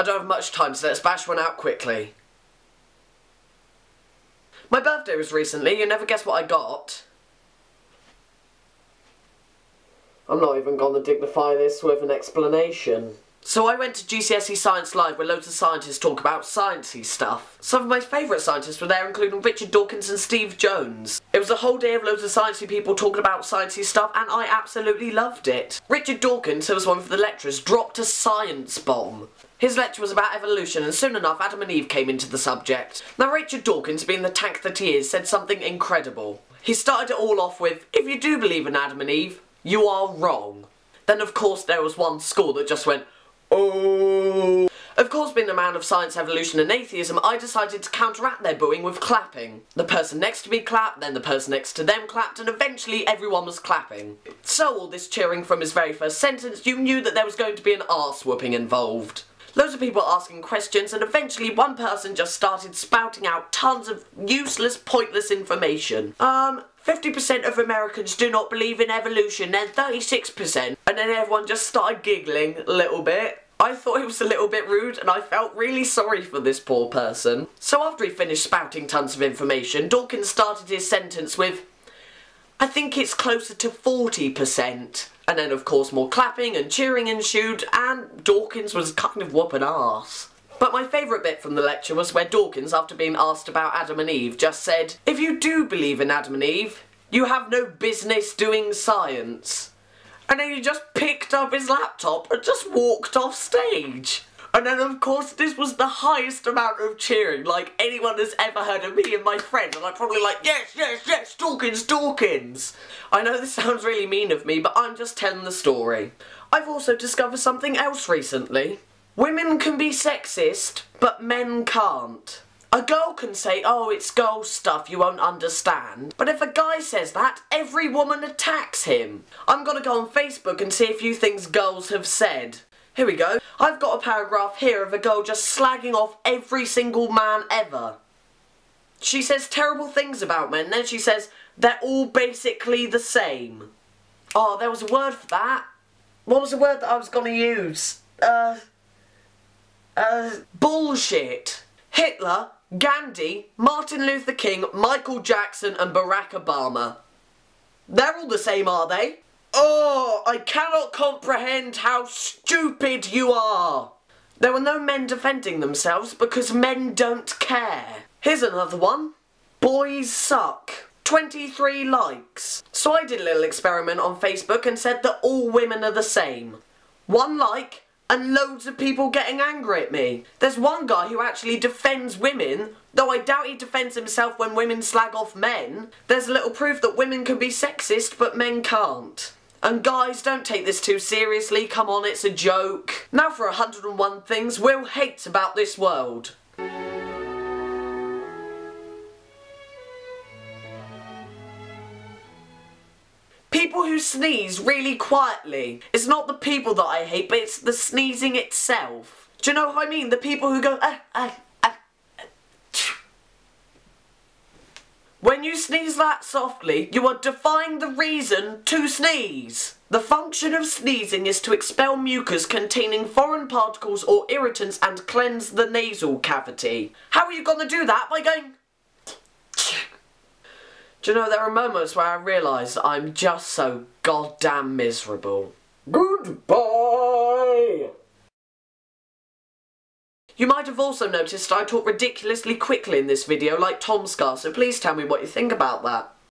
I don't have much time, so let's bash one out quickly. My birthday was recently, you never guess what I got. I'm not even gonna dignify this with an explanation. So I went to GCSE Science Live where loads of scientists talk about sciencey stuff. Some of my favourite scientists were there, including Richard Dawkins and Steve Jones. It was a whole day of loads of sciencey people talking about sciencey stuff and I absolutely loved it. Richard Dawkins, who was one of the lecturers, dropped a science bomb. His lecture was about evolution and soon enough Adam and Eve came into the subject. Now Richard Dawkins, being the tank that he is, said something incredible. He started it all off with, if you do believe in Adam and Eve, you are wrong. Then of course there was one school that just went, oh. Of course, being a man of science, evolution and atheism, I decided to counteract their booing with clapping. The person next to me clapped, then the person next to them clapped, and eventually everyone was clapping. So all this cheering from his very first sentence, you knew that there was going to be an arse whooping involved. Loads of people asking questions, and eventually one person just started spouting out tons of useless, pointless information. 50% of Americans do not believe in evolution, then 36%. And then everyone just started giggling a little bit. I thought it was a little bit rude and I felt really sorry for this poor person. So after he finished spouting tons of information, Dawkins started his sentence with, I think it's closer to 40%. And then of course more clapping and cheering ensued and Dawkins was kind of whooping arse. But my favourite bit from the lecture was where Dawkins, after being asked about Adam and Eve, just said, if you do believe in Adam and Eve, you have no business doing science. And then he just picked up his laptop and just walked off stage. And then of course this was the highest amount of cheering like anyone has ever heard of me and my friend, and I'm probably like, yes, yes, yes, Dawkins, Dawkins. I know this sounds really mean of me, but I'm just telling the story. I've also discovered something else recently. Women can be sexist, but men can't. A girl can say, oh, it's girl stuff, you won't understand. But if a guy says that, every woman attacks him. I'm gonna go on Facebook and see a few things girls have said. Here we go. I've got a paragraph here of a girl just slagging off every single man ever. She says terrible things about men, then she says, they're all basically the same. Oh, there was a word for that. What was the word that I was gonna use? Bullshit. Hitler, Gandhi, Martin Luther King, Michael Jackson and Barack Obama. They're all the same, are they? Oh, I cannot comprehend how stupid you are. There were no men defending themselves because men don't care. Here's another one. Boys suck. 23 likes. So I did a little experiment on Facebook and said that all women are the same. 1 like and loads of people getting angry at me. There's one guy who actually defends women, though I doubt he defends himself when women slag off men. There's a little proof that women can be sexist but men can't. And guys, don't take this too seriously, come on, it's a joke. Now for 101 things Will hates about this world. People who sneeze really quietly. It's not the people that I hate, but it's the sneezing itself. Do you know what I mean? The people who go When you sneeze that softly, you are defying the reason to sneeze. The function of sneezing is to expel mucus containing foreign particles or irritants and cleanse the nasal cavity. How are you gonna do that? By going... Do you know, there are moments where I realise I'm just so goddamn miserable. Goodbye! You might have also noticed I talk ridiculously quickly in this video like Tom Scar, so please tell me what you think about that.